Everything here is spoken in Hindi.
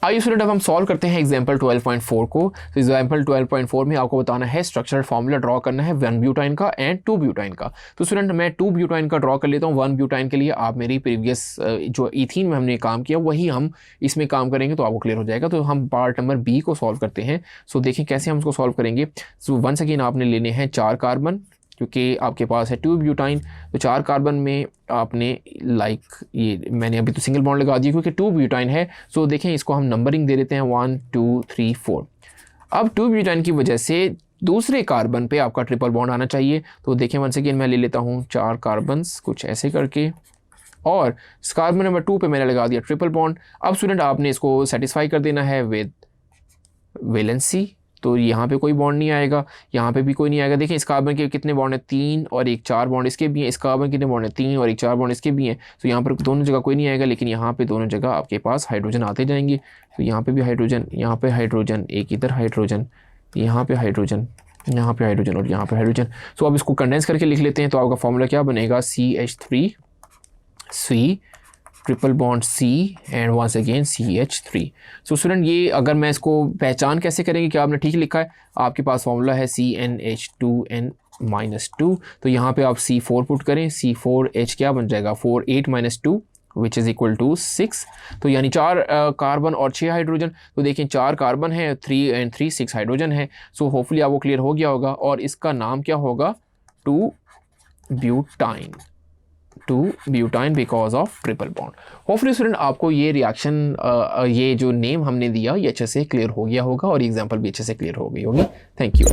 आइए स्टूडेंट, अब हम सॉल्व करते हैं एग्जाम्पल 12.4 को। तो एग्जाम्पल 12.4 में आपको बताना है स्ट्रक्चरल फार्मूला ड्रॉ करना है 1 ब्यूटाइन का एंड 2 ब्यूटाइन का। तो स्टूडेंट मैं 2 ब्यूटाइन का ड्रॉ कर लेता हूँ। 1 ब्यूटाइन के लिए आप मेरी प्रीवियस जो इथीन में हमने काम किया वही हम इसमें काम करेंगे तो आपको क्लियर हो जाएगा। तो हम पार्ट नंबर बी को सॉल्व करते हैं। सो देखें कैसे हम उसको सॉल्व करेंगे। सो वंस अगेन आपने लेने हैं 4 कार्बन, क्योंकि आपके पास है 2 ब्यूटाइन। तो 4 कार्बन में आपने ये मैंने अभी तो सिंगल बॉन्ड लगा दिया क्योंकि 2 ब्यूटाइन है। सो देखें इसको हम नंबरिंग दे देते हैं 1 2 3 4। अब 2 ब्यूटाइन की वजह से दूसरे कार्बन पे आपका ट्रिपल बॉन्ड आना चाहिए। तो देखें वंस अगेन मैं ले लेता हूँ 4 कार्बन्स कुछ ऐसे करके, और कार्बन नंबर 2 पे मैंने लगा दिया ट्रिपल बॉन्ड। अब स्टूडेंट आपने इसको सेटिस्फाई कर देना है विद वैलेंसी। तो यहाँ पे कोई बॉन्ड नहीं आएगा, यहाँ पे भी कोई नहीं आएगा। देखिए इस कार्बन के कितने बॉन्ड है, 3 और 1 4 बॉन्ड इसके भी हैं। इस कार्बन कितने बॉन्ड है, 3 और 1 4 बॉन्ड इसके भी हैं। तो यहाँ पर दोनों जगह कोई नहीं आएगा, लेकिन यहाँ पे दोनों जगह आपके पास हाइड्रोजन आते जाएंगे। तो यहाँ पे भी हाइड्रोजन, यहाँ पे हाइड्रोजन, एक इधर हाइड्रोजन, यहाँ पे हाइड्रोजन, यहाँ पे हाइड्रोजन और यहाँ पे हाइड्रोजन। सो अब इसको कंडेंस करके लिख लेते हैं। तो आपका फॉर्मूला क्या बनेगा, CH3C triple bond C and once again CH3। So student ये अगर मैं इसको पहचान कैसे करेंगे, क्या आपने ठीक लिखा है, आपके पास फॉर्मूला है CnH2n-2। तो यहाँ पे आप C4 पुट करें, C4H क्या बन जाएगा 4 8 - 2 विच इज़ इक्वल टू 6। तो यानी 4 कार्बन और 6 हाइड्रोजन। तो देखिए 4 कार्बन है, 3 and 3 6 हाइड्रोजन है। सो होपफुली आपको क्लियर हो गया होगा, और इसका नाम क्या होगा 2 butyne because of triple bond. Hopefully student आपको ये रिएक्शन ये जो नेम हमने दिया ये अच्छे से क्लियर हो गया होगा, और एग्जाम्पल भी अच्छे से क्लियर हो गई होगी। Thank you.